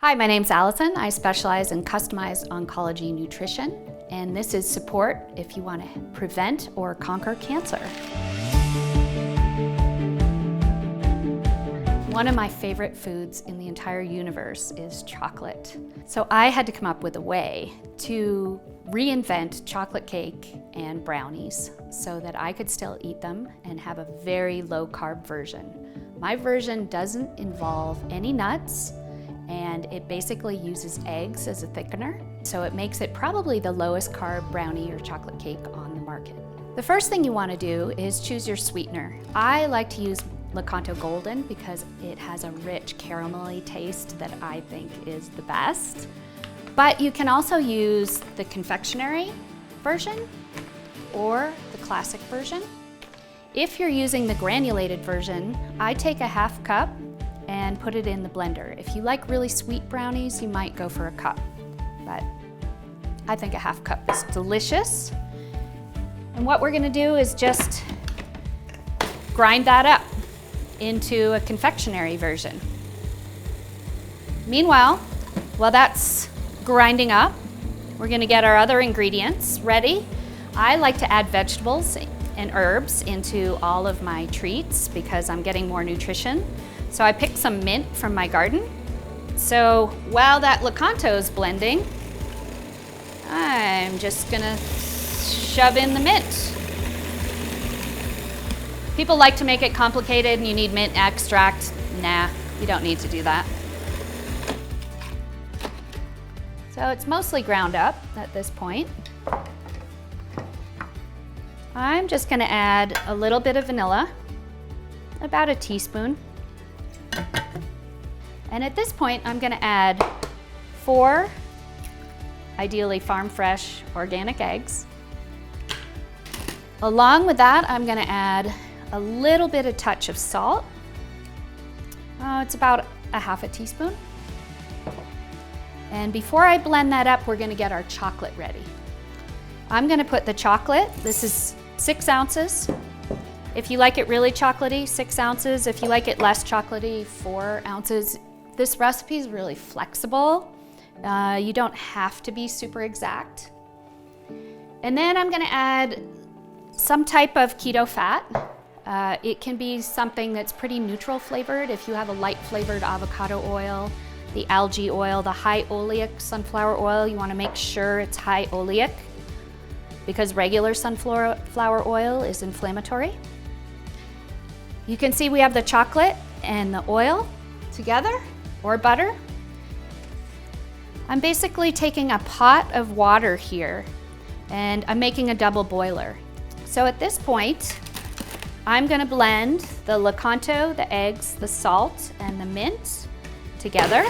Hi, my name's Alison. I specialize in customized oncology nutrition, and this is support if you want to prevent or conquer cancer. One of my favorite foods in the entire universe is chocolate. So I had to come up with a way to reinvent chocolate cake and brownies so that I could still eat them and have a very low carb version. My version doesn't involve any nuts, and it basically uses eggs as a thickener. So it makes it probably the lowest carb brownie or chocolate cake on the market. The first thing you want to do is choose your sweetener. I like to use Lecanto Golden because it has a rich caramelly taste that I think is the best. But you can also use the confectionery version or the classic version. If you're using the granulated version, I take a half cup and put it in the blender. If you like really sweet brownies, you might go for a cup, but I think a half cup is delicious. And what we're gonna do is just grind that up into a confectionery version. Meanwhile, while that's grinding up, we're gonna get our other ingredients ready. I like to add vegetables and herbs into all of my treats because I'm getting more nutrition. So I picked some mint from my garden. So while that Lecanto is blending, I'm just gonna shove in the mint. People like to make it complicated and you need mint extract. Nah, you don't need to do that. So it's mostly ground up at this point. I'm just gonna add a little bit of vanilla, about a teaspoon. And at this point, I'm gonna add 4, ideally farm fresh organic eggs. Along with that, I'm gonna add a little bit of touch of salt. It's about a half a teaspoon. And before I blend that up, we're gonna get our chocolate ready. I'm gonna put the chocolate, this is 6 ounces. If you like it really chocolatey, 6 ounces. If you like it less chocolatey, 4 ounces. This recipe is really flexible. You don't have to be super exact. And then I'm gonna add some type of keto fat. It can be something that's pretty neutral flavored. If you have a light flavored avocado oil, the algae oil, the high oleic sunflower oil, you wanna make sure it's high oleic because regular sunflower oil is inflammatory. You can see we have the chocolate and the oil together, or butter. I'm basically taking a pot of water here and I'm making a double boiler. So at this point, I'm gonna blend the Lecanto, the eggs, the salt, and the mint together.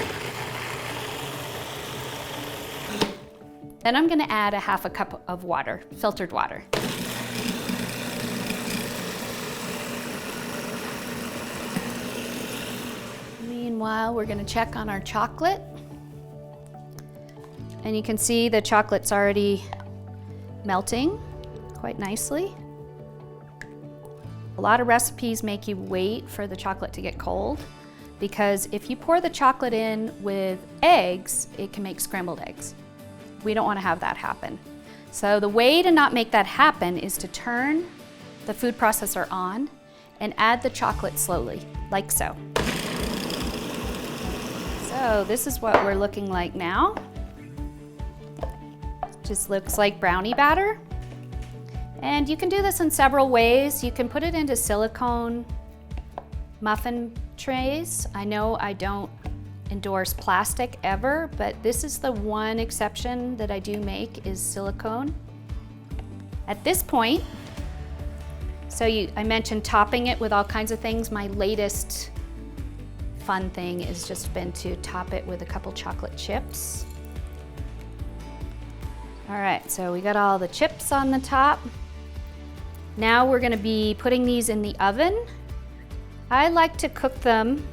Then I'm gonna add a half a cup of water, filtered water. Meanwhile, we're gonna check on our chocolate. And you can see the chocolate's already melting quite nicely. A lot of recipes make you wait for the chocolate to get cold because if you pour the chocolate in with eggs, it can make scrambled eggs. We don't want to have that happen. So the way to not make that happen is to turn the food processor on and add the chocolate slowly, like so. So this is what we're looking like now. Just looks like brownie batter. And you can do this in several ways. You can put it into silicone muffin trays. I know I don't endorse plastic ever, but this is the one exception that I do make is silicone. At this point, I mentioned topping it with all kinds of things. My latest fun thing has just been to top it with a couple chocolate chips. All right, so we got all the chips on the top. Now we're gonna be putting these in the oven. I like to cook them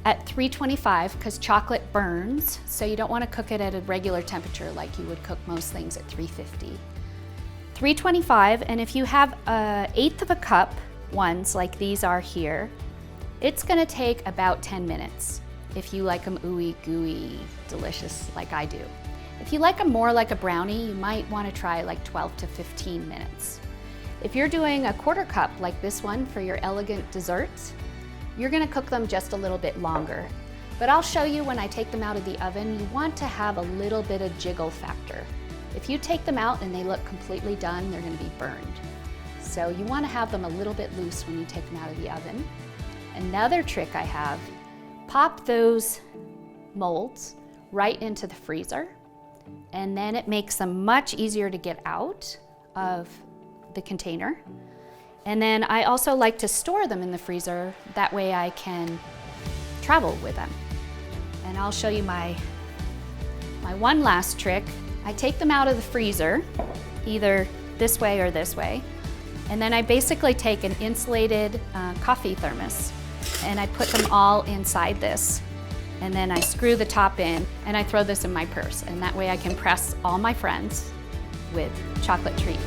at 325 because chocolate burns, so you don't wanna cook it at a regular temperature like you would cook most things at 350. 325, and if you have 1/8 of a cup ones like these are here, it's gonna take about 10 minutes. if you like them ooey gooey, delicious like I do. If you like them more like a brownie, you might want to try like 12 to 15 minutes. If you're doing a quarter cup like this one for your elegant desserts, you're going to cook them just a little bit longer. But I'll show you when I take them out of the oven, you want to have a little bit of jiggle factor. If you take them out and they look completely done, they're going to be burned. So you want to have them a little bit loose when you take them out of the oven. Another trick I have, pop those molds right into the freezer, and then it makes them much easier to get out of the container. And then I also like to store them in the freezer, that way I can travel with them. And I'll show you my one last trick. I take them out of the freezer, either this way or this way, and then I basically take an insulated coffee thermos and I put them all inside this, and then I screw the top in and I throw this in my purse, and that way I can impress all my friends with chocolate treat.